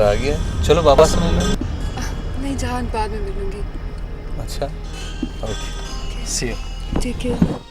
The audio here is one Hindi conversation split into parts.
आ गया, चलो वापस मिल लो। नहीं जान, बाद में मिलूंगी। अच्छा, ओके, सी यू। ठीक है।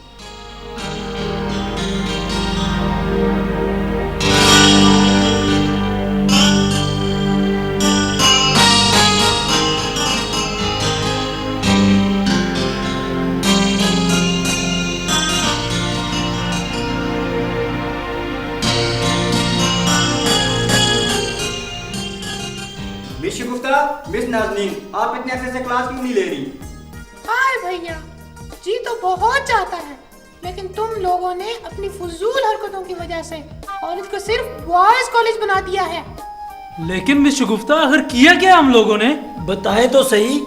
मिस गुफ्ता, मिस नाज़नीन, आप इतने अरसे से क्लास क्यों नहीं ले रही? हाय भैया, जी तो बहुत चाहता है, लेकिन तुम लोगों ने अपनी फजूल हरकतों की वजह से कॉलेज को सिर्फ बॉयज कॉलेज बना दिया है। लेकिन मिस शगुफ्ता, आखिर किया क्या हम लोगों ने? बताएं तो सही।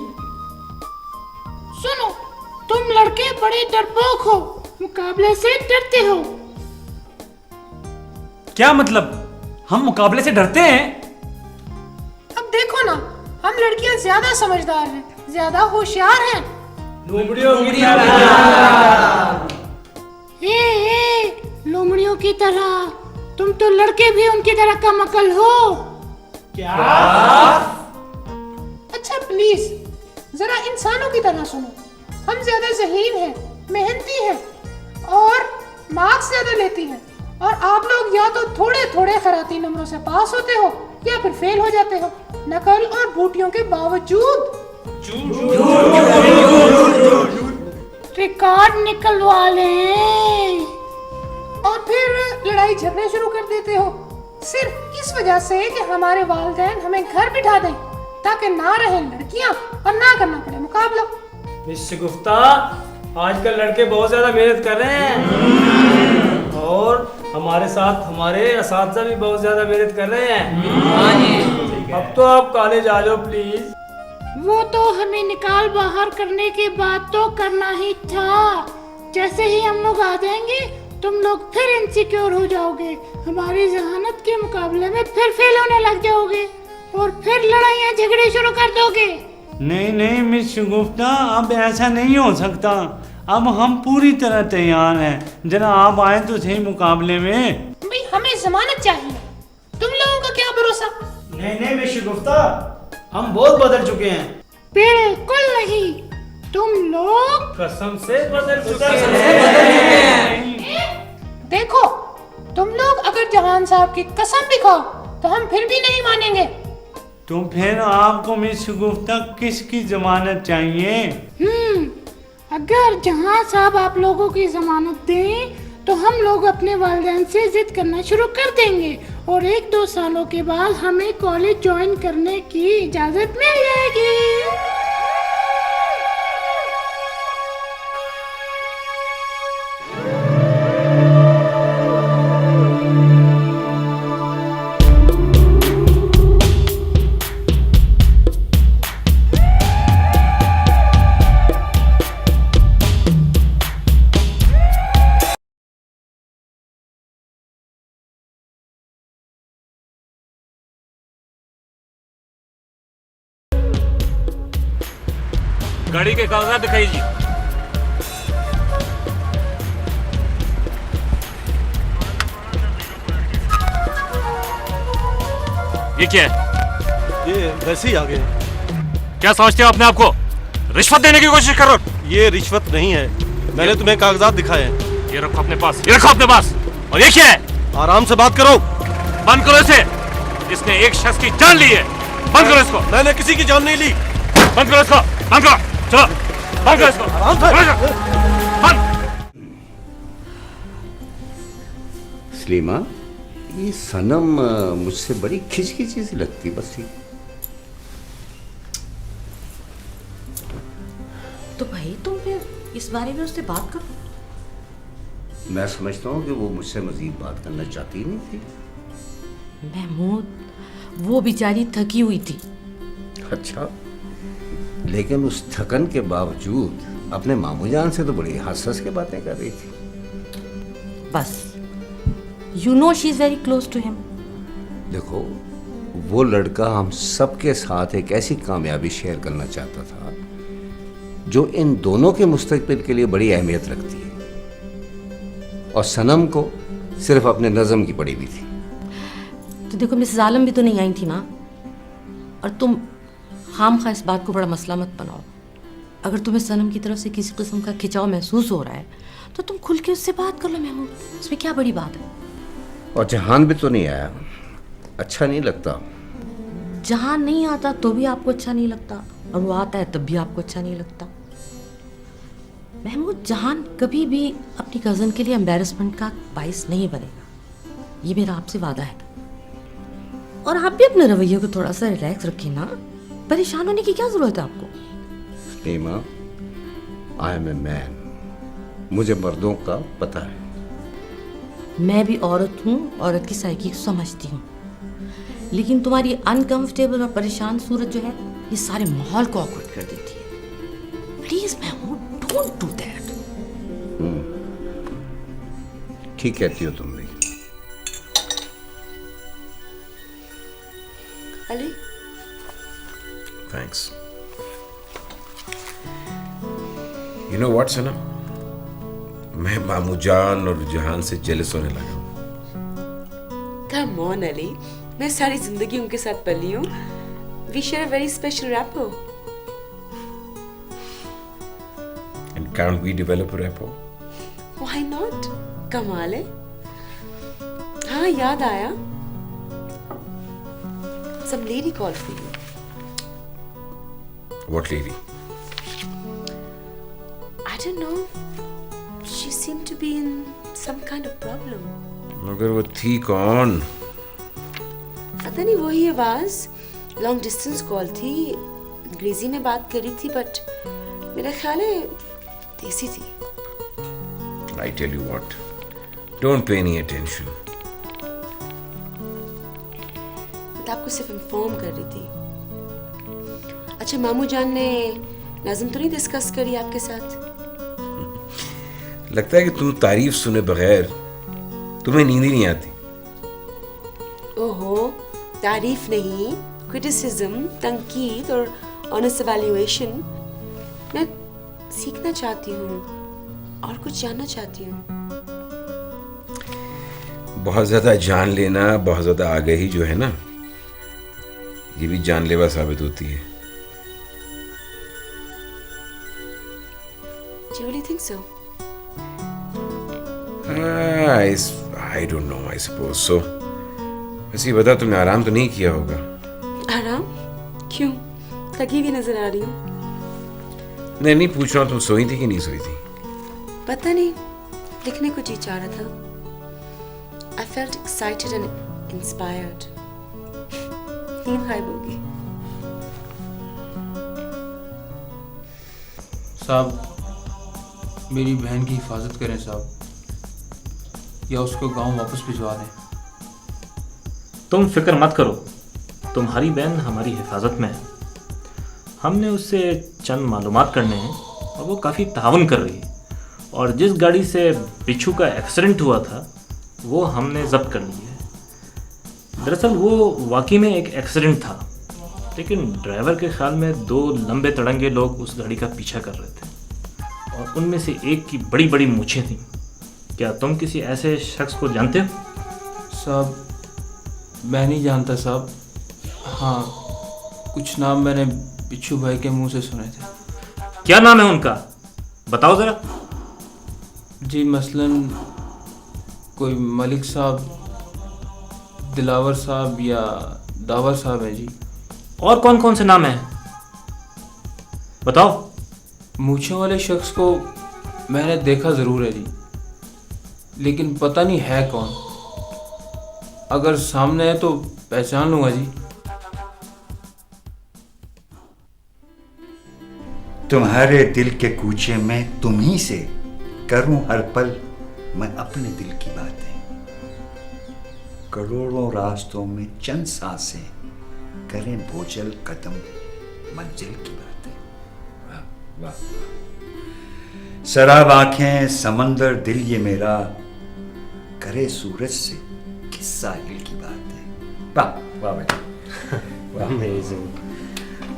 सुनो, तुम लड़के बड़े डरपोक हो, मुकाबले से डरते हो। क्या मतलब? हम मुकाबले से डरते हैं? अब देखो ना, हम लड़कियां ज्यादा समझदार हैं, ज्यादा होशियार हैं। लोमड़ियों की तरह तुम तो लड़के भी उनकी तरह कम अकल हो। क्या? अच्छा प्लीज जरा इंसानों की तरह सुनो। हम ज्यादा ज़हीन हैं, मेहनती हैं और मार्क्स ज्यादा लेती हैं, और आप लोग या तो थोड़े थोड़े खराती नंबरों से पास होते हो या फिर फेल हो जाते हो, नकल और बूटियों के बावजूद। रिकॉर्ड निकलवा लें और फिर लड़ाई झगड़े शुरू कर देते हो, सिर्फ इस वजह से कि हमारे वालिदैन हमें घर बिठा दें ताकि ना रहें लड़कियां और ना करना पड़े मुकाबला। मिस शगुफ्ता, आजकल लड़के बहुत ज्यादा मेहनत कर रहे हैं और हमारे साथ हमारे असातिज़ा भी बहुत ज्यादा मेहनत कर रहे हैं। अब तो आप कॉलेज आ जाओ प्लीज। वो तो हमें निकाल बाहर करने के बाद तो करना ही था। जैसे ही हम लोग आ जाएंगे तुम लोग फिर इनसिक्योर हो जाओगे, हमारी जहानत के मुकाबले में फिर फेल होने लग जाओगे और फिर लड़ाइयाँ झगड़े शुरू कर दोगे। नहीं नहीं मिस शगुफ्ता, अब ऐसा नहीं हो सकता। अब हम पूरी तरह तैयार हैं, जरा आप आए तो सही मुकाबले में। भाई हमें जमानत चाहिए, तुम लोगों का क्या भरोसा। नहीं नहीं मिस शगुफ्ता, हम बहुत बदल चुके हैं। बिल्कुल नहीं, तुम लोग कसम से बदल चुके हैं। देखो, तुम लोग अगर जहान साहब की कसम भी खाओ तो हम फिर भी नहीं मानेंगे। तो फिर आपको मिस शगुफ्ता किसकी जमानत चाहिए? अगर जहां साहब आप लोगों की जमानत दें तो हम लोग अपने वालिदैन से जिद करना शुरू कर देंगे और 1-2 सालों के बाद हमें कॉलेज ज्वाइन करने की इजाजत मिल जाएगी। गाड़ी के कागजात दिखाइए जी। ये क्या है? ये वैसे ही आ गए। क्या समझते हो अपने आप को? रिश्वत देने की कोशिश करो। ये रिश्वत नहीं है, मैंने तुम्हें कागजात दिखाए हैं। ये रखो अपने पास, ये रखो अपने पास। और ये क्या है? आराम से बात करो। बंद करो इसे, इसने एक शख्स की जान ली है। बंद करो इसको। मैंने किसी की जान नहीं ली। बंद करो इसको, बंद करो। चलो बंद करो इसको, बंद। सलीमा, ये सनम मुझसे बड़ी खिचखिची सी लगती बस थी। तो भाई तुम फिर इस बारे में उससे बात करो। मैं समझता हूँ कि वो मुझसे मजीद बात करना चाहती नहीं थी। महमूद, वो बेचारी थकी हुई थी। अच्छा, लेकिन उस थकन के बावजूद अपने मामू जान से तो बड़ी हंस-हंस के बातें कर रही थी। बस you know she is very close to him. देखो, वो लड़का हम सबके साथ एक ऐसी कामयाबी शेयर करना चाहता था जो इन दोनों के मुस्तकबिल के लिए बड़ी अहमियत रखती है, और सनम को सिर्फ अपने नज़म की पड़ी हुई थी। तो देखो, मिसेस आलम भी तो नहीं आई थी ना। और तुम खामखा इस बात को बड़ा मसला मत बनाओ। अगर तुम्हें सनम की तरफ से किसी किस्म का खिंचाव महसूस हो रहा है तो तुम खुल के उससे बात कर लो महमूद, इसमें क्या बड़ी बात है। और जहान भी तो नहीं आया, अच्छा नहीं लगता। जहां नहीं आता तो भी आपको अच्छा नहीं लगता, और वो आता है तब भी आपको अच्छा नहीं लगता। महमूद, जहान कभी भी अपनी कज़न के लिए एम्बैरेसमेंट का बाइस नहीं बनेगा, ये मेरा आपसे वादा है। और आप भी अपने रवैये को थोड़ा सा रिलैक्स रखिए ना, परेशान होने की क्या जरूरत है आपको। नीमा, आई एम ए मैन, मुझे मर्दों का पता है। मैं भी औरत हूँ, औरत की साइकी को समझती हूँ, लेकिन तुम्हारी अनकंफर्टेबल और परेशान सूरत जो है ये सारे माहौल को ऑकवर्ड कर देती है। Please Mahmood, don't do that. ठीक कहती हो तुम भी। Ali, thanks. You know what Sanam, मैं मामू जान और जहान से जेलस होने लगा हूँ। कम ऑन अली, मैं सारी जिंदगी उनके साथ पली हूँ। We share a very special rapport. And can't we develop a rapport? Why not? कमाल है। हाँ, याद आया। Some lady called for you. What lady? I don't know. She seemed to be in some kind of problem. मगर वो थी कौन? पता नहीं, वही आवाज। लॉन्ग डिस्टेंस कॉल थी, अंग्रेजी में बात करी थी, बट मेरा ख्याल है देसी थी। I tell you what, don't pay any attention. मैं तो आपको सिर्फ इन्फॉर्म कर रही थी। अच्छा, मामू जान ने नाज़िम तो नहीं डिस्कस करी आपके साथ? लगता है कि तुम तारीफ सुने बगैर तुम्हें नींद ही नहीं आती। ओहो, तारीफ नहीं, क्रिटिसिज्म, तंकीद और ऑनेस्ट इवैल्यूएशन। मैं सीखना चाहती हूँ और कुछ जानना चाहती हूँ। बहुत ज्यादा जान लेना, बहुत ज्यादा आगाही जो है ना, ये भी जानलेवा साबित होती है। Do you really think so? I don't know, I suppose so. वैसे बता, तुमने आराम तो नहीं किया होगा? आराम? क्यों? थकी भी नजर आ रही हूँ। नहीं, पूछ रहा हूँ, तुम सोई थी कि नहीं सोई थी? पता नहीं, लिखने को जी चाह रहा था। I felt excited and inspired. नींद गायब होगी। साहब, मेरी बहन की हिफाजत करें साहब, या उसको गांव वापस भिजवा दें। तुम फिक्र मत करो, तुम्हारी बहन हमारी हिफाजत में है। हमने उससे चंद मालूमात करने हैं और वो काफ़ी ताउन कर रही है। और जिस गाड़ी से बिच्छू का एक्सीडेंट हुआ था वो हमने जब्त कर ली है। दरअसल वो वाकई में एक एक्सीडेंट था, लेकिन ड्राइवर के ख्याल में 2 लंबे तड़ंगे लोग उस गाड़ी का पीछा कर रहे थे और उनमें से एक की बड़ी बड़ी मूछें थीं। क्या तुम किसी ऐसे शख्स को जानते हो? साहब, मैं नहीं जानता साहब। हाँ, कुछ नाम मैंने बिच्छू भाई के मुंह से सुने थे। क्या नाम है उनका, बताओ ज़रा। जी, मसलन कोई मलिक साहब, दिलावर साहब या दावर साहब है जी। और कौन कौन से नाम हैं, बताओ। मूछों वाले शख्स को मैंने देखा ज़रूर है जी, लेकिन पता नहीं है कौन। अगर सामने है तो पहचान लूंगा जी। तुम्हारे दिल के कूचे में तुम ही से करूं हर पल मैं अपने दिल की बातें। करोड़ों रास्तों में चंद सांसें करें बोझल कदम मंजिल की बातें। वाह वाह, शराब आंखें समंदर दिल ये मेरा करे सूरज से किस साहिल की बातें। वाह वाह भाई, अमेजिंग।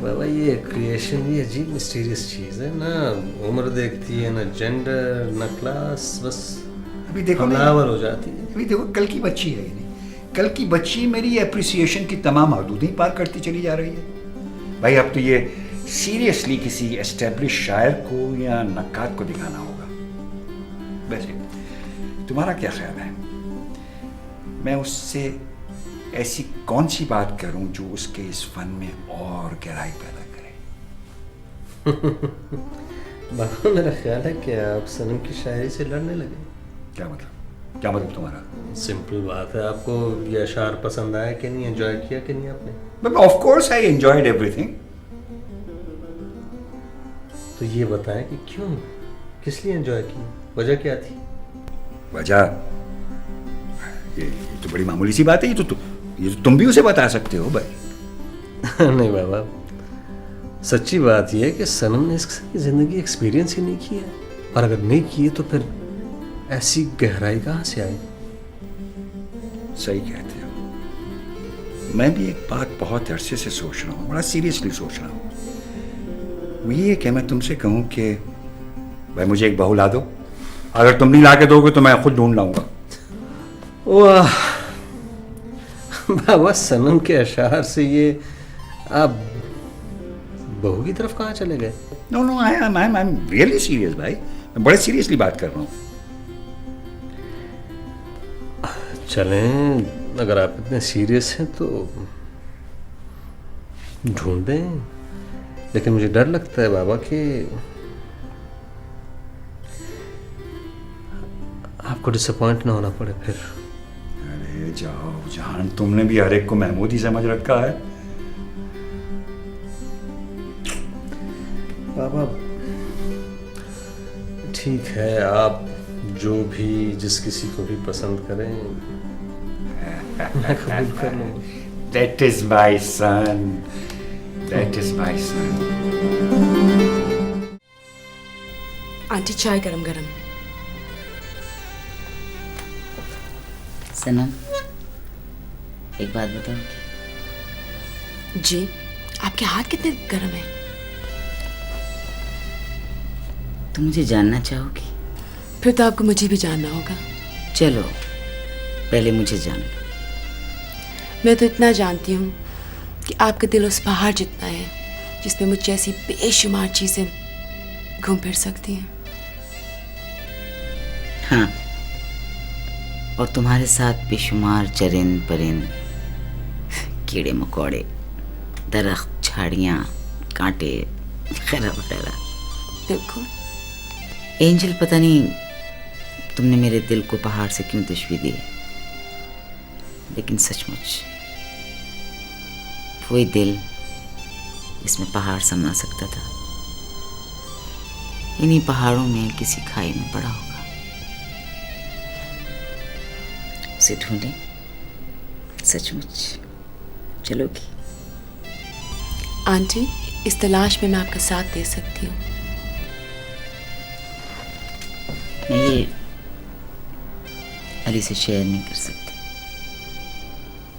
बाबा, ये क्रिएशन भी अजीब मिस्टीरियस चीज़ है ना। उम्र देखती है ना, जेंडर ना क्लास, बस अभी देखो हमलावर हो जाती है। अभी देखो, कल की बच्ची है ये नहीं, कल की बच्ची मेरी एप्रिसिएशन की तमाम हदूदें पार करती चली जा रही है। भाई अब तो ये सीरियसली किसी एस्टेब्लिश शायर को या नक्काद को दिखाना होगा। वैसे तुम्हारा क्या ख्याल है, मैं उससे ऐसी कौन सी बात करूं जो उसके इस फन में और गहराई पैदा करे? बाबा मेरा ख्याल है कि आप सनम की शायरी से लड़ने लगे। क्या मतलब तुम्हारा? सिंपल बात है, आपको ये अशार पसंद आया कि नहीं, एंजॉय किया कि नहीं आपने? But of course I enjoyed everything. तो ये बताएं कि क्यों, किस लिए एंजॉय की, वजह क्या थी? वजह ये तो बड़ी मामूली सी बात है। ये तो तुम भी उसे बता सकते हो भाई। नहीं बाबा, सच्ची बात यह है कि सनम ने इसकी ज़िंदगी एक्सपीरियंस ही नहीं किया, और अगर नहीं किए तो फिर ऐसी गहराई कहाँ से आई? सही कहते हो। मैं भी एक बात बहुत अरसे से सोच रहा हूँ, बड़ा सीरियसली सोच रहा हूँ। वो ये कि मैं तुमसे कहूँ कि भाई मुझे एक बहू ला दो, अगर तुम नहीं ला के दोगे तो मैं खुद ढूंढ लाऊंगा। वाह बाबा, सनम के अशार से ये आप बहू की तरफ कहाँ चले गए? No I am really serious भाई, मैं बड़े सीरियसली बात कर रहा हूँ। चलें, अगर आप इतने सीरियस हैं तो ढूंढें, लेकिन मुझे डर लगता है बाबा कि आपको डिसअपॉइंट ना होना पड़े फिर। अरे जाओ जान, तुमने भी हर एक को महमूद ही समझ रखा है। बाबा ठीक है, आप जो भी जिस किसी को भी पसंद करें मैं कबूल कर लूँगा। That is my son. That is my son. Aunty चाय गरम गरम। सनम, एक बात बताओ। जी, आपके हाथ कितने गरम हैं? तुम मुझे जानना चाहोगी? फिर तो आपको मुझे भी जानना होगा। चलो पहले मुझे जान लो। मैं तो इतना जानती हूँ कि आपका दिल उस पहाड़ जितना है जिसमें मुझ जैसी बेशुमार चीजें घूम फिर सकती हैं। हाँ, और तुम्हारे साथ बेशुमार चरिंद परिंद, कीड़े मकोड़े, दरख्त, झाड़ियाँ, कांटे वगैरह वगैरह। बिल्कुल। एंजल, पता नहीं तुमने मेरे दिल को पहाड़ से क्यों तशबीह दी, लेकिन सचमुच वही दिल इसमें पहाड़ समा सकता था, इन्हीं पहाड़ों में किसी खाई में पड़ा होगा। उसे ढूंढें, सचमुच चलोगी? आंटी, इस तलाश में मैं आपका साथ दे सकती हूँ। मैं ये अली से शेयर नहीं कर सकती,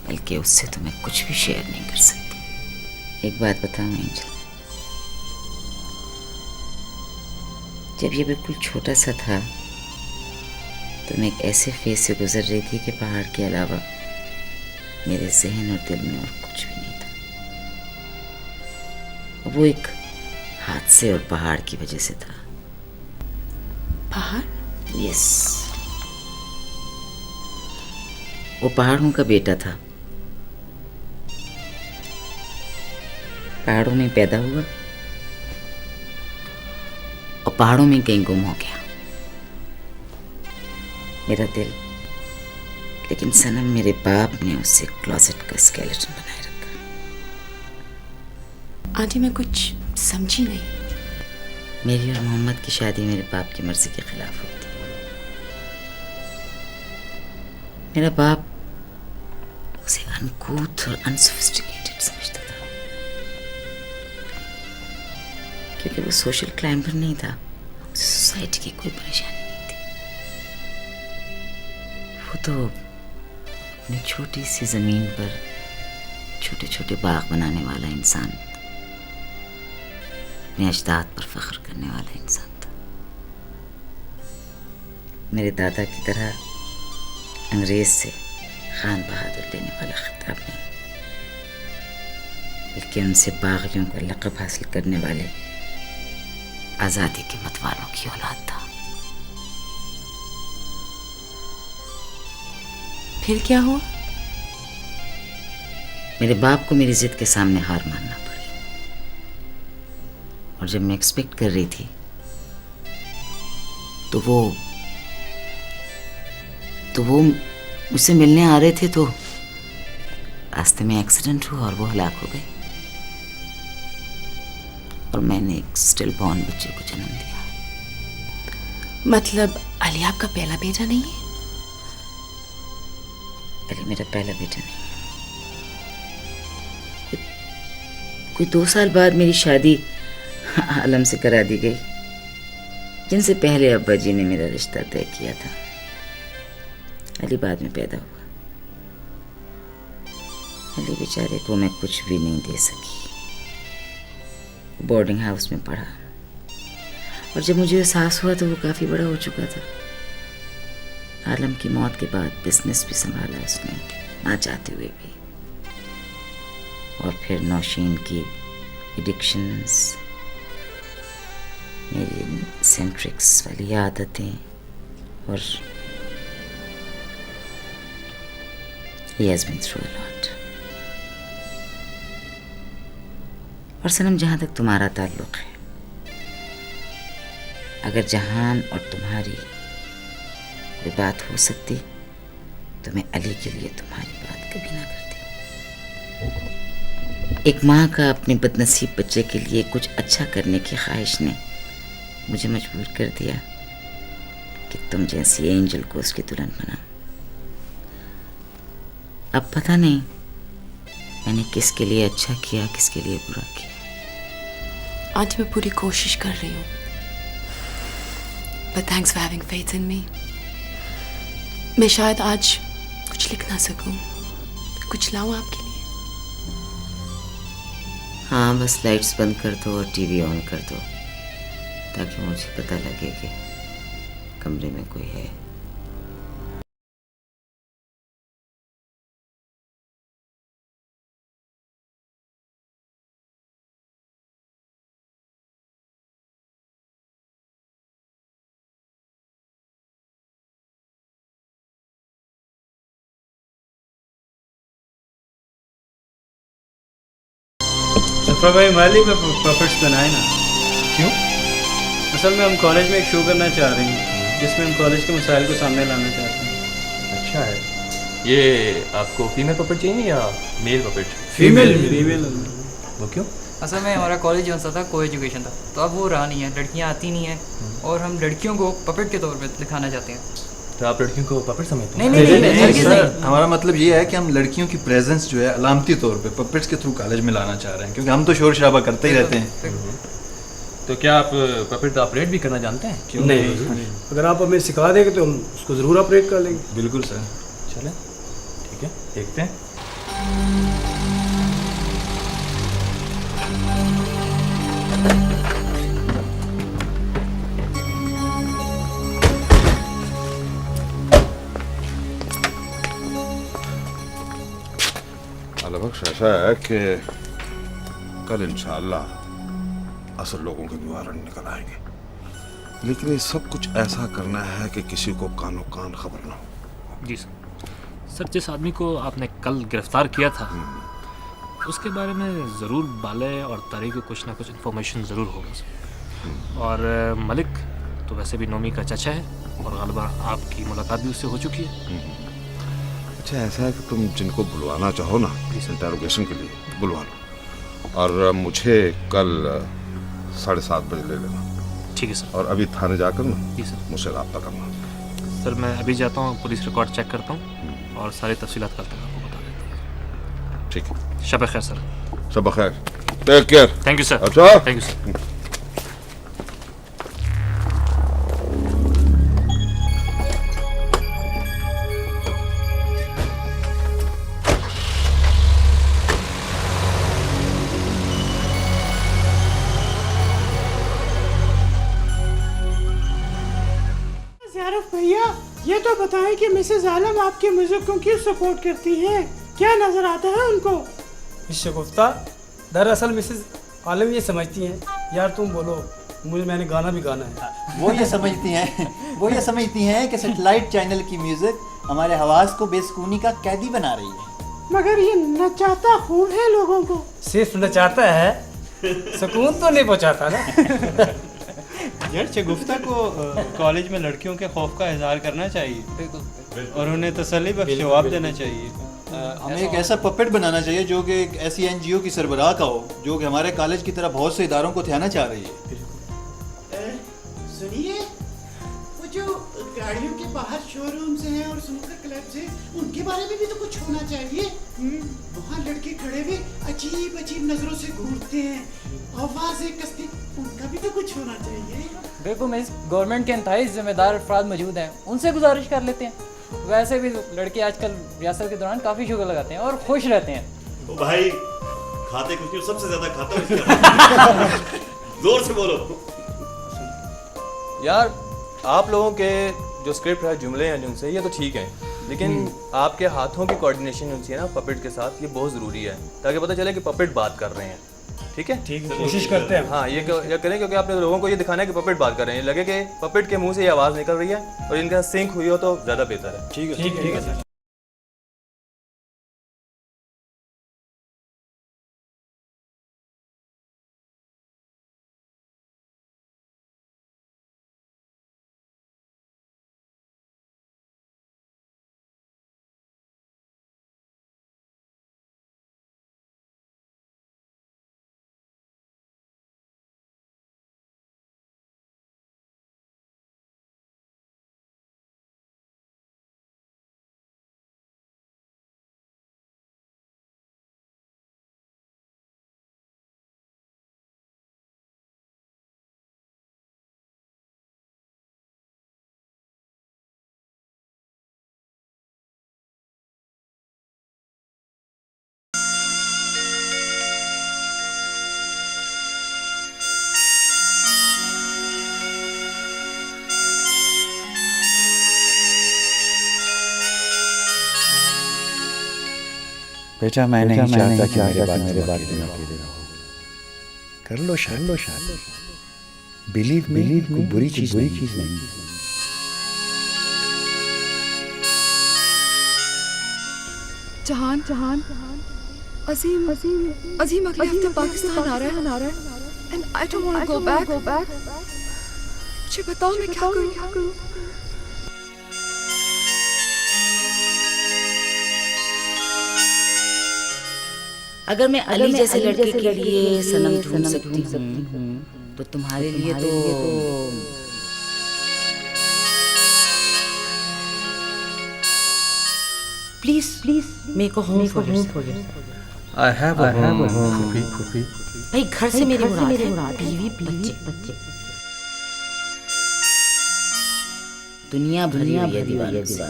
बल्कि उससे तो मैं कुछ भी शेयर नहीं कर सकती। एक बात बताऊं एंजल, जब ये बिल्कुल छोटा सा था तो मैं एक ऐसे फेज से गुजर रही थी कि पहाड़ के अलावा मेरे जहन और दिल में और कुछ भी नहीं था। वो एक हादसे और पहाड़ की वजह से था। पहाड़? यस, वो पहाड़ों का बेटा था। पहाड़ों में पैदा हुआ और पहाड़ों में कहीं गुम हो गया मेरा दिल। लेकिन सनम, मेरे बाप ने उसे क्लोजेट का स्केलेटन बनाए रखा। आंटी, मैं कुछ समझी नहीं। मेरी और मोहम्मद की शादी मेरे बाप की मर्जी के खिलाफ हुई थी। मेरा बाप उसे अनकूथ और अनसोफिस्टिकेटेड समझता था, क्योंकि वो सोशल क्लाइंबर नहीं था, उसे सोसाइटी की कोई परेशानी नहीं थी। वो तो अपनी छोटी सी जमीन पर छोटे छोटे बाग बनाने वाला इंसान, अपने अजदाद पर फख्र करने वाला इंसान था। मेरे दादा की तरह अंग्रेज से खान बहादुर लेने वाला खिताब नहीं, बल्कि उनसे बागियों का लक़ब हासिल करने वाले आज़ादी के मतवालों की औलाद था। फिर क्या हुआ? मेरे बाप को मेरी जिद के सामने हार मानना पड़ी, और जब मैं एक्सपेक्ट कर रही थी तो वो मुझसे मिलने आ रहे थे, तो रास्ते में एक्सीडेंट हुआ और वो हलाक हो गए, और मैंने एक स्टिल बॉर्न बच्चे को जन्म दिया। मतलब अली आपका पहला बेटा नहीं है? अली मेरा पहला बेटा नहीं। कोई 2 साल बाद मेरी शादी आलम से करा दी गई, जिनसे पहले अब्बा जी ने मेरा रिश्ता तय किया था। अली बाद में पैदा हुआ। अली बेचारे को मैं कुछ भी नहीं दे सकी। बोर्डिंग हाउस में पढ़ा, और जब मुझे एहसास हुआ तो वो काफ़ी बड़ा हो चुका था। आलम की मौत के बाद बिजनेस भी संभाला उसने, ना चाहते हुए भी। और फिर नौशीन की एडिक्शंस, मेरी सेंट्रिक्स वाली आदतें, और he has been through a lot. और सनम, जहाँ तक तुम्हारा ताल्लुक है, अगर जहान और तुम्हारी कोई बात हो सकती तो मैं अली के लिए तुम्हारी बात कभी ना करती। एक माँ का अपने बदनसीब बच्चे के लिए कुछ अच्छा करने की ख्वाहिश ने मुझे मजबूर कर दिया कि तुम जैसी एंजल को उसकी दुल्हन बनाऊं। अब पता नहीं मैंने किसके लिए अच्छा किया, किसके लिए बुरा किया। आज मैं पूरी कोशिश कर रही हूँ, but thanks for having faith in me. मैं शायद आज कुछ लिख ना सकूं, कुछ लाऊं आपके लिए? हाँ, बस लाइट्स बंद कर दो और टीवी ऑन कर दो, ताकि मुझे पता लगे कि कमरे में कोई है। सफर भाई, माली पे पपेट्स बनाए ना। क्यों? असल में हम कॉलेज में एक शो करना चाह रहे हैं, जिसमें हम कॉलेज के मसाइल को सामने लाना चाहते हैं। अच्छा है। ये आपको फीमेल पपेट चाहिए या मेल पपेट? फीमेल। वो क्यों? असल में हमारा कॉलेज जो सा था को एजुकेशन था, तो अब वो रहा नहीं है, लड़कियां आती नहीं हैं, और हम लड़कियों को पपेट के तौर पे दिखाना चाहते हैं। तो आप लड़कियों को पपेट समझते हैं? नहीं, सर, हमारा मतलब ये है कि हम लड़कियों की प्रेजेंस जो है अलामती तौर पे पपेट्स के थ्रू कॉलेज में लाना चाह रहे हैं, क्योंकि हम तो शोर शराबा करते ही रहते हैं। तो क्या आप पपेट ऑपरेट भी करना जानते हैं? क्यों नहीं? अगर आप हमें सिखा देंगे तो हम उसको ज़रूर ऑपरेट कर लेंगे। बिल्कुल सर। चलें, ठीक है, देखते हैं। अलबख्श ऐसा है कि कल इंशाअल्लाह असल लोगों के द्वारा निकल आएंगे, लेकिन ये सब कुछ ऐसा करना है कि किसी को कानो कान खबर ना हो। जी सर, जिस आदमी को आपने कल गिरफ्तार किया था उसके बारे में ज़रूर बाले और तारी को कुछ ना कुछ इन्फॉर्मेशन ज़रूर होगा सर। और मलिक तो वैसे भी नोमी का चाचा है, और गलबा आपकी मुलाकात भी उससे हो चुकी है। अच्छा, ऐसा है कि तुम जिनको बुलवाना चाहो ना इंटरोगेशन के लिए बुलवा लो, और मुझे कल 7:30 बजे ले लेना। ठीक है सर। और अभी थाने जाकर ना जी सर मुझसे रब्ता करना। सर मैं अभी जाता हूँ, पुलिस रिकॉर्ड चेक करता हूँ और सारी तफसीलात कल तक आपको बता देता हूँ। ठीक है, शब खैर सर। शब खैर, take care. Thank you sir. अच्छा, थैंक यू सर। भैया, ये तो बताएं कि मिसेस आलम आपके म्यूजिक को क्यों सपोर्ट करती हैं? क्या नजर आता है उनको? मिस शगुफ्ता, दरअसल मिसेस आलम ये समझती हैं, यार तुम बोलो, मैंने गाना भी गाना है। वो ये समझती हैं कि सैटेलाइट चैनल की म्यूजिक हमारे हवास को बेसुकूनी का कैदी बना रही है। मगर ये नचाता खूब है लोगों को। सिर्फ नचाता है, सुकून तो नहीं पहुंचाता ना। यार शगुफ्ता को कॉलेज में लड़कियों के खौफ का इजहार करना चाहिए और उन्हें तसल्ली बख्श जवाब देना चाहिए। हमें एक ऐसा पपेट बनाना चाहिए जो कि एक ऐसी एनजीओ की सरबराह का हो जो कि हमारे कॉलेज की तरह बहुत से इदारों को ध्याना चाह रही है। सुनिए, वो जो गाड़ियों के बाहर शोरूम्स हैं और स्नूकर क्लब्स हैं, उनके बारे में भी तो कुछ होना चाहिए। वहाँ लड़के खड़े हुए अजीब अजीब नजरों से घूरते हैं, आवाजें कसते, उनका भी तो कुछ होना चाहिए। देखो मिस, गवर्नमेंट के इंतहाई जिम्मेदार अफराद मौजूद हैं, उनसे गुजारिश कर लेते हैं। वैसे भी लड़के आजकल रियासत के दौरान काफ़ी शुगर लगाते हैं और खुश रहते हैं। तो भाई खाते कुछ नहीं, सबसे ज्यादा खाता हूँ। जोर से बोलो यार। आप लोगों के जो स्क्रिप्ट है, जुमले हैं जिनसे, ये तो ठीक है, लेकिन आपके हाथों की कोऑर्डिनेशन उनसे है ना पपेट के साथ, ये बहुत ज़रूरी है ताकि पता चले कि पपेट बात कर रहे हैं। ठीक है, कोशिश करते हैं। हाँ, ये करें क्योंकि आपने लोगों को ये दिखाना है कि पपेट बात कर रहे हैं, लगे कि पपेट के मुंह से ये आवाज़ निकल रही है और इनका सिंक हुई हो तो ज़्यादा बेहतर है। ठीक है सर। बेटा मैं नहीं चाहता कि मेरे बाद तुम अकेले रहो। कर लो शादी। बिलीव कोई बुरी चीज नहीं। जहान अजीम अगले हफ्ते पाकिस्तान आ रहा है and I don't want to go back. मुझे बताओ मैं क्या करूं? अगर मैं अली जैसे लड़के के लिए सनम ढूंढ सकती हूँ तो तुम्हारे लिए तो प्लीज मेरे को home for I have a home फूफी। भाई घर से मेरी मुराद है बीवी बच्चे। दुनिया भरी हुई है दीवानों से।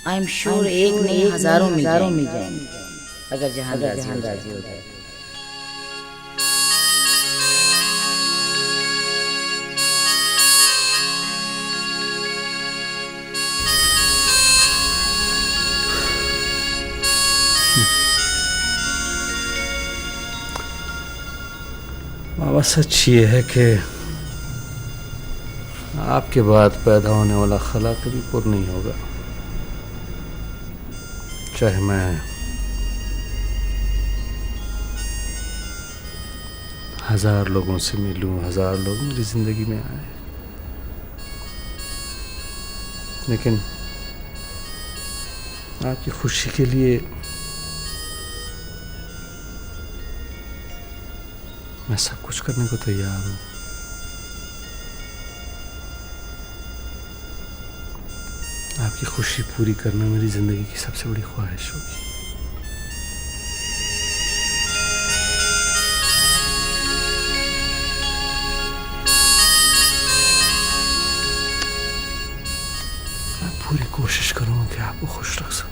आई एम श्योर एक नहीं हजारों मिल जाएंगे अगर जहां राजी हो जाए। बाबा सच ये है कि आपके बाद पैदा होने वाला खला कभी पूर्ण नहीं होगा, चाहे मैं 1000 लोगों से मिलूं, 1000 लोग मेरी जिंदगी में आए, लेकिन आपकी खुशी के लिए मैं सब कुछ करने को तैयार हूं। आपकी खुशी पूरी करना मेरी जिंदगी की सबसे बड़ी ख्वाहिश होगी। मैं पूरी कोशिश करूंगा कि आपको खुश रख सकूं।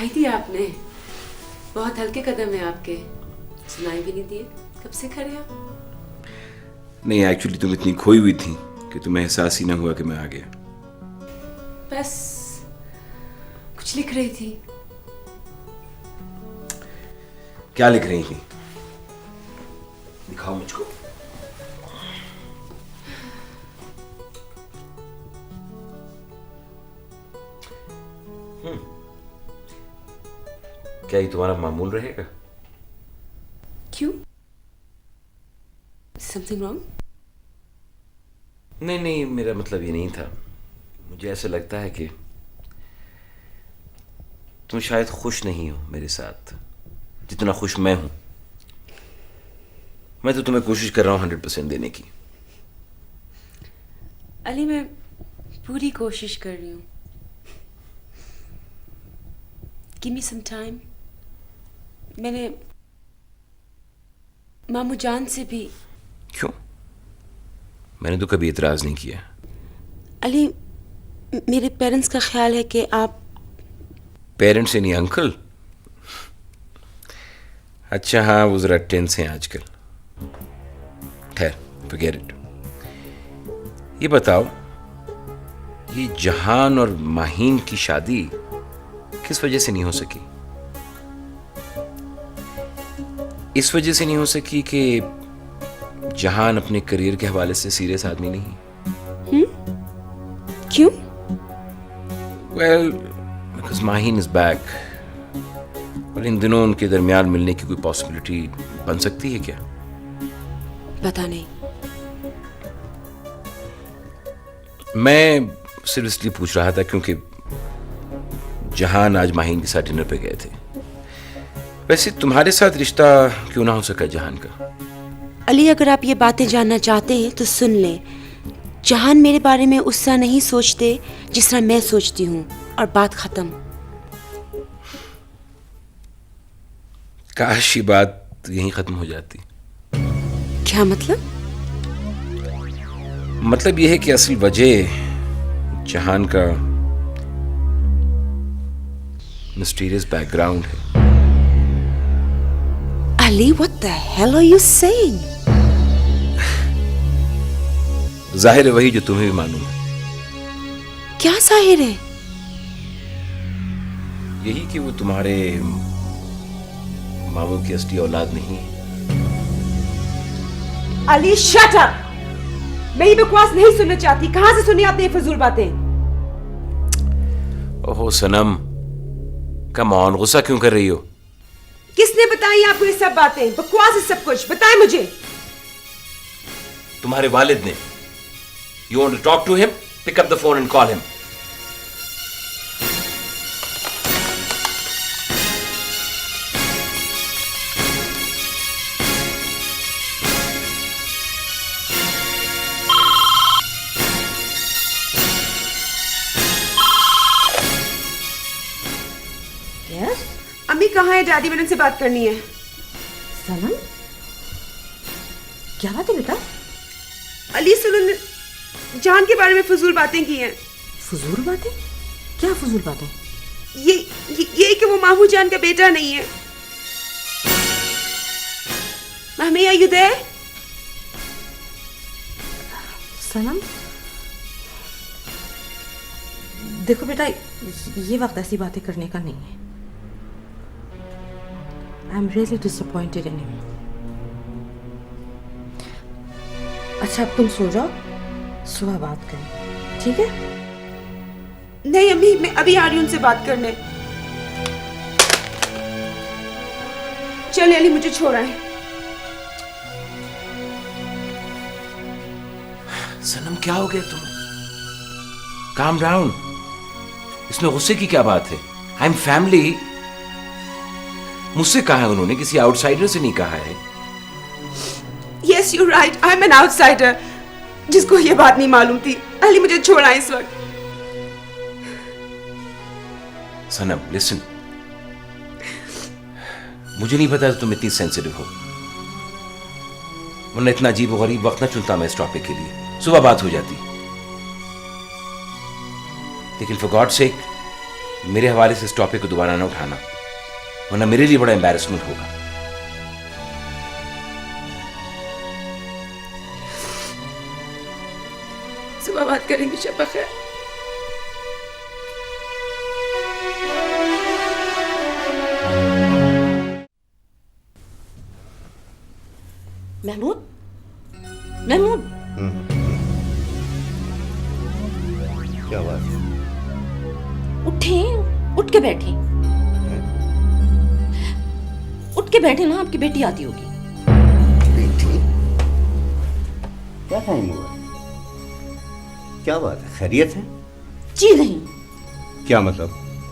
बधाई दी आपने। बहुत हल्के कदम है आपके। सुनाई भी नहीं दिए। कब से खड़े आप? नहीं, एक्चुअली तुम इतनी खोई हुई थी कि तुम्हें एहसास ही ना हुआ कि मैं आ गया। बस कुछ लिख रही थी। क्या लिख रही थी? दिखाओ मुझको। क्या ये तुम्हारा मामूल रहेगा? क्यों? Something wrong? नहीं नहीं, मेरा मतलब ये नहीं था। मुझे ऐसा लगता है कि तुम शायद खुश नहीं हो मेरे साथ जितना खुश मैं हूं। मैं तो तुम्हें कोशिश कर रहा हूं 100% देने की। अली, मैं पूरी कोशिश कर रही हूँ। Give me some time. मैंने मामू जान से भी। क्यों? मैंने तो कभी इतराज नहीं किया। अली, मेरे पेरेंट्स का ख्याल है कि आप। पेरेंट्स से नहीं, अंकल। अच्छा हाँ, वो जरा टेंस हैं आजकल। खैर, forget it। ये बताओ, ये जहान और माहीन की शादी किस वजह से नहीं हो सकी? इस वजह से नहीं हो सकी कि जहान अपने करियर के हवाले से सीरियस आदमी नहीं। क्यों? Well, because Maheen is back. और इन दिनों उनके दरमियान मिलने की कोई पॉसिबिलिटी बन सकती है क्या? पता नहीं। मैं सिर्फ इसलिए पूछ रहा था क्योंकि जहान आज माहीन के साथ डिनर पे गए थे। वैसे तुम्हारे साथ रिश्ता क्यों ना हो सका जहान का? अली, अगर आप ये बातें जानना चाहते हैं तो सुन लें। जहान मेरे बारे में उस तरह नहीं सोचते जिस तरह मैं सोचती हूँ, और बात खत्म। काश ये बात यहीं खत्म हो जाती। क्या मतलब? मतलब यह है कि असल वजह जहान का मिस्टीरियस बैकग्राउंड है। Ali, what the hell are you saying? जाहिर है वही जो तुम्हें भी मालूम है। क्या जाहिर है? यही कि वो तुम्हारे मामू की असली औलाद नहीं है। Ali, shut up! मैं ये बकवास नहीं सुनना चाहती। कहां से सुनी आपने ये फजूल बातें? ओहो सनम, कम ऑन, गुस्सा क्यों कर रही हो? किसने बताई आपको ये सब बातें? बकवास है सब कुछ। बताएं मुझे। तुम्हारे वालिद ने। You want to talk to him? Pick up the phone and call him. Yes? अम्मी कहाँ है? डैडी, मैंने उनसे बात करनी है। सनम, क्या बात है बेटा? अली, सुनो, जान के बारे में फजूल बातें की हैं। फजूल बातें? क्या फजूल बातें? ये कि वो मामू जान का बेटा नहीं है। Mummy, are you there? सनम, देखो बेटा, ये वक्त ऐसी बातें करने का नहीं है। आई am really disappointed in him. अच्छा, अब तुम सो जाओ, सुबह बात करें, ठीक है? नहीं अम्मी, मैं अभी आ रही हूँ उनसे बात करने। चले अली, मुझे छोड़ आए। सनम, क्या हो गया तुम्हें? Calm down. इसमें गुस्से की क्या बात है? I am family. मुझसे कहा है उन्होंने, किसी आउटसाइडर से नहीं कहा है। Yes, you're right. I'm an outsider. जिसको ये बात नहीं मालूम थी। अली, मुझे छोड़ आए इस वक्त। सनम, लिसन। मुझे नहीं पता तुम इतनी सेंसिटिव हो, वरना इतना अजीब और गरीब वक्त ना चुनता मैं इस टॉपिक के लिए। सुबह बात हो जाती। लेकिन फॉर गॉड सेक मेरे हवाले से इस टॉपिक को दोबारा ना उठाना, वरना मेरे लिए बड़ा एम्बैरेसमेंट होगा। सुबह बात करेंगे, शब बखैर। महमूद, महमूद, क्या बात है? उठे, उठ के बैठे, उठ के बैठे ना, आपकी बेटी आती होगी। बेटी? क्या टाइम हुआ? क्या बात है, खैरियत है? जी नहीं। क्या मतलब?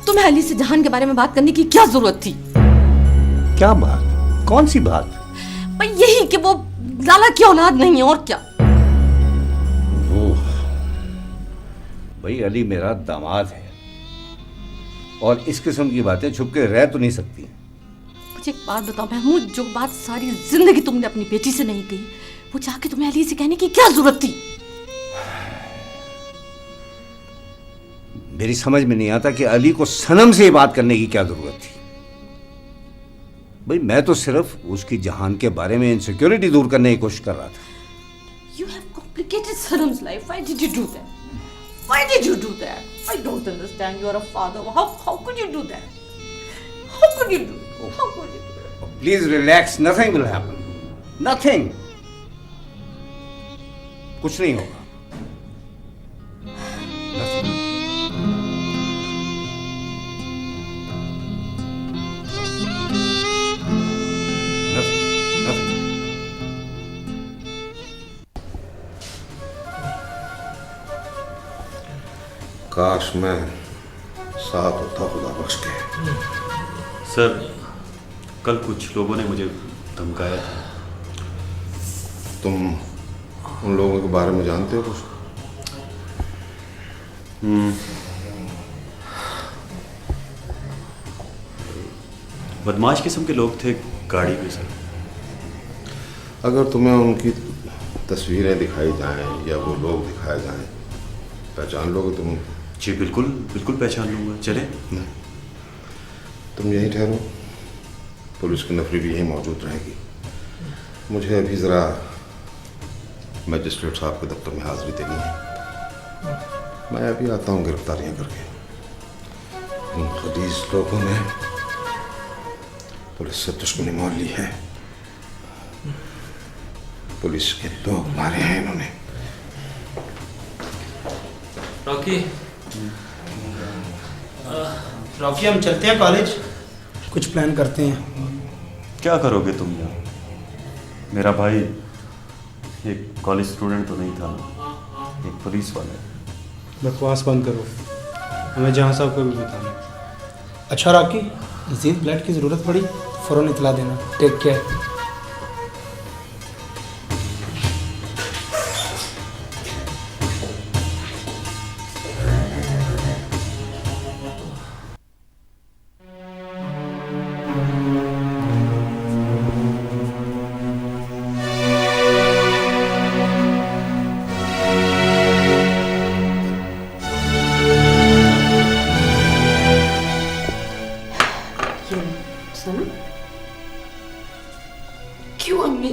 तुम्हें अली से जहान के बारे में बात करने की क्या जरूरत थी? क्या बात? कौन सी बात? भाई यही कि वो लाला की औलाद नहीं है, और क्या। वो भाई अली मेरा दामाद है, और इस किस्म की बातें छुप के रह तो नहीं सकती। मुझे एक बात बताओ महमूद, जो बात सारी जिंदगी तुमने अपनी बेटी से नहीं कही, वो जाके तुम्हें अली से कहने की क्या जरूरत थी? मेरी समझ में नहीं आता कि अली को सनम से बात करने की क्या जरूरत थी। भाई मैं तो सिर्फ उसकी जहान के बारे में इनसिक्योरिटी दूर करने की कोशिश कर रहा था। You have complicated Sanam's life. Why did you do that? Why did you do that? I don't understand. You are a father. How could you do that? How could you do it? How could you do it? Please relax. Nothing will happen. Nothing. कुछ नहीं होगा। काश मैं साथ होता खुदा बख्श के। सर, कल कुछ लोगों ने मुझे धमकाया था। तुम उन लोगों के बारे में जानते हो कुछ? बदमाश किस्म के लोग थे गाड़ी में सर। अगर तुम्हें उनकी तस्वीरें दिखाई जाएं या वो लोग दिखाए जाएं, पहचान लोगे तुम? जी बिल्कुल, बिल्कुल पहचान लूँगा। चले? नहीं, तुम यहीं ठहरो, पुलिस की नफरी भी यहीं मौजूद रहेगी। मुझे अभी ज़रा मजिस्ट्रेट साहब के दफ्तर में हाजिरी देनी है। मैं अभी आता हूँ गिरफ्तारियाँ करके। उन खबीस लोगों ने पुलिस से दुश्मनी मोल ली है। पुलिस के लोग मारे हैं इन्होंने। रॉकी, रॉकी हम चलते हैं कॉलेज, कुछ प्लान करते हैं। क्या करोगे तुम यहाँ? मेरा भाई एक कॉलेज स्टूडेंट तो नहीं था ना, एक पुलिस वाला है। बकवास बंद करो, हमें जहाँ साहब को भी बताना। अच्छा रॉकी, मज़ीद ब्लड की ज़रूरत पड़ी फ़ौरन इतला देना। Take care. क्यों अम्मी,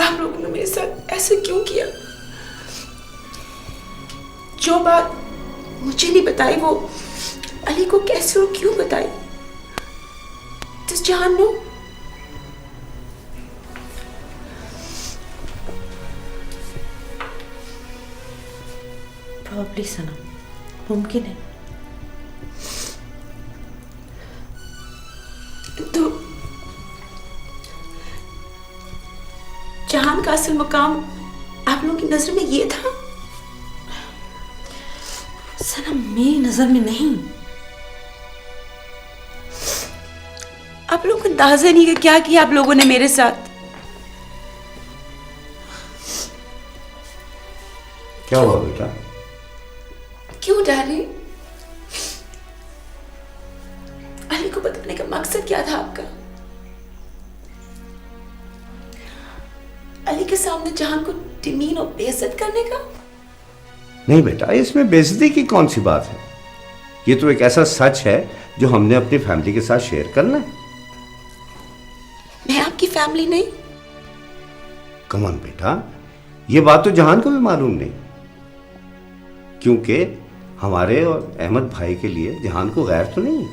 आप लोगों ने मेरे साथ ऐसे क्यों किया? जो बात मुझे नहीं बताई वो अली को कैसे और क्यों बताई? Does Jahan know? Probably सनम, मुमकिन है। तो जहान का असल मुकाम आप लोगों की नजर में ये था? सनम मेरी नजर में नहीं। आप लोगों को अंदाजा नहीं कि क्या किया आप लोगों ने मेरे साथ। क्या हुआ बेटा? क्यों डार्लिंग? अली को बताने का मकसद क्या था आपका? अली के सामने जहान को डिमीन और बेइज्जत करने का? नहीं बेटा, इसमें बेइज्जती की कौन सी बात है? ये तो एक ऐसा सच है जो हमने अपनी फैमिली के साथ शेयर करना है। मैं आपकी फैमिली नहीं। कमन बेटा, ये बात तो जहान को भी मालूम नहीं, क्योंकि हमारे और अहमद भाई के लिए जहान को गैर तो नहीं है।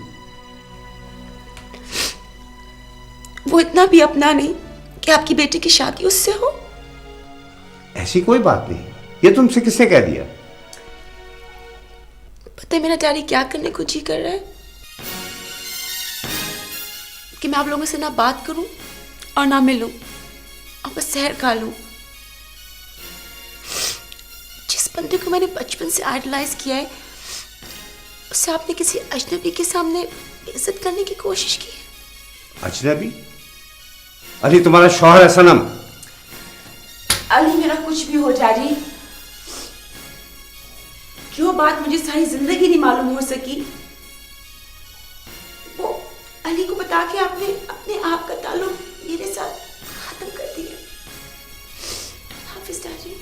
वो इतना भी अपना नहीं कि आपकी बेटी की शादी उससे हो। ऐसी कोई बात नहीं, ये तुमसे किसने कह दिया? पता है मेरा डैडी क्या करने को जी कर रहा है? कि मैं आप लोगों से ना बात करूं और ना मिलूं और बस सहर खा लूं। जिस बंदे को मैंने बचपन से आइडलाइज किया है, उससे आपने किसी अजनबी के सामने इज्जत करने की कोशिश की है। अजनबी? अली तुम्हारा शौहर है सनम। अली मेरा कुछ भी हो डैडी, जो बात मुझे सारी जिंदगी नहीं मालूम हो सकी, वो अली को बता के आपने अपने आप का ताल्लुक मेरे साथ खत्म कर दिया। हाफिज डैडी।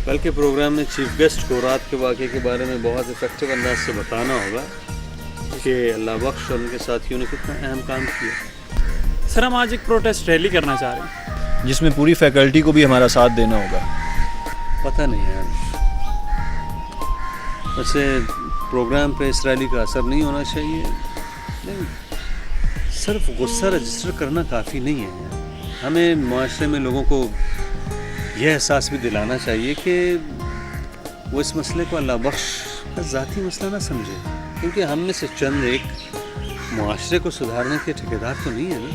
कल के प्रोग्राम में चीफ गेस्ट को रात के वाक़े के बारे में बहुत इफेक्टिव अंदाज से बताना होगा कि अल्लाह बख्श और उनके साथियों ने कितना अहम काम किया। सर, हम आज एक प्रोटेस्ट रैली करना चाह रहे हैं जिसमें पूरी फैकल्टी को भी हमारा साथ देना होगा। पता नहीं यार, वैसे प्रोग्राम पे इस रैली का असर नहीं होना चाहिए। नहीं, सिर्फ गुस्सा रजिस्टर करना काफ़ी नहीं है यार। हमें माशरे में लोगों को यह एहसास भी दिलाना चाहिए कि वो इस मसले को अल्लाह बख्श का ज़ाती मसला ना समझे, क्योंकि हम में से चंद एक मुआशरे को सुधारने के ठेकेदार तो नहीं है ना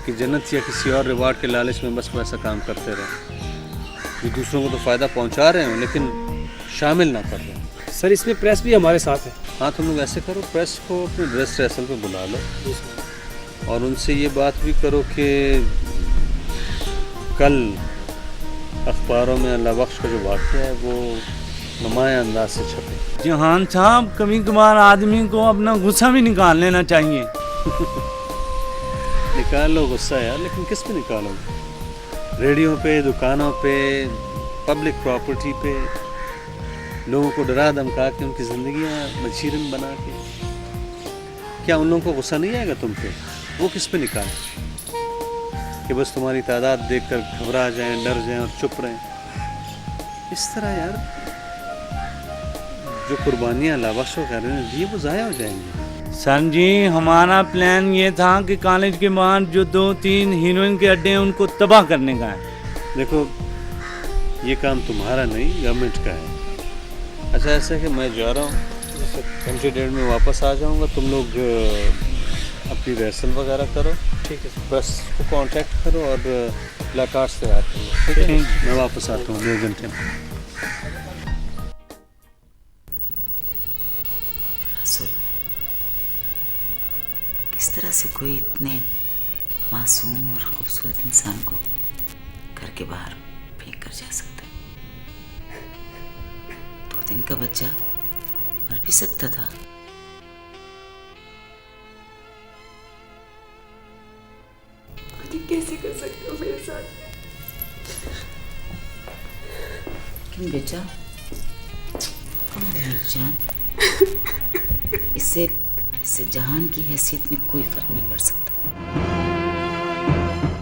कि जन्नत या किसी और रिवार्ड के लालच में बस वैसा काम करते रहें जो दूसरों को तो फ़ायदा पहुंचा रहे हों लेकिन शामिल ना कर रहे हैं। सर, इसमें प्रेस भी हमारे साथ है। हाँ, तुम लोग ऐसे करो, प्रेस को अपने ड्रेस रिहर्सल पे बुला लो और उनसे ये बात भी करो कि कल अखबारों में अल्लाह बख्श का जो वाक़या है वो नुमाया अंदाज से छपे। जहान साहब, कभी कभार आदमी को अपना गुस्सा भी निकाल लेना चाहिए। निकाल लो गुस्सा यार, लेकिन किस पे निकालोगे? रेडियो पे, दुकानों पे, पब्लिक प्रॉपर्टी पे लोगों को डरा धमका के उनकी ज़िंदगियाँ मशीरन बना के। क्या उन लोगों को गुस्सा नहीं आएगा तुम पे? वो किस पे निकालें कि बस तुम्हारी तादाद देखकर घबरा जाएं, डर जाएं और चुप रहें? इस तरह यार जो कुर्बानियाँ अल्लाह बख्श कर रहे हैं ये वो ज़ाया हो जाएंगी। सर जी, हमारा प्लान ये था कि कॉलेज के बाद जो 2-3 हीरोइन के अड्डे हैं उनको तबाह करने का है। देखो, ये काम तुम्हारा नहीं, गवर्नमेंट का है। अच्छा, ऐसा है कि मैं जा रहा हूँ, घंटे डेढ़ में वापस आ जाऊँगा। तुम लोग अपनी रिहर्सल वगैरह करो, ठीक है? प्रेस को कांटेक्ट करो और प्लेकार्ड्स तैयार करो, ठीक है? मैं वापस आता हूँ 2 घंटे में। रसूल, किस तरह से कोई इतने मासूम और खूबसूरत इंसान को घर के बाहर फेंक कर जा सकता है? 2 दिन का बच्चा मर भी सकता था। कैसे कर सकते हो मेरे साथ? क्यों बेटा? जान, इससे जहान की हैसियत में कोई फर्क नहीं पड़ सकता।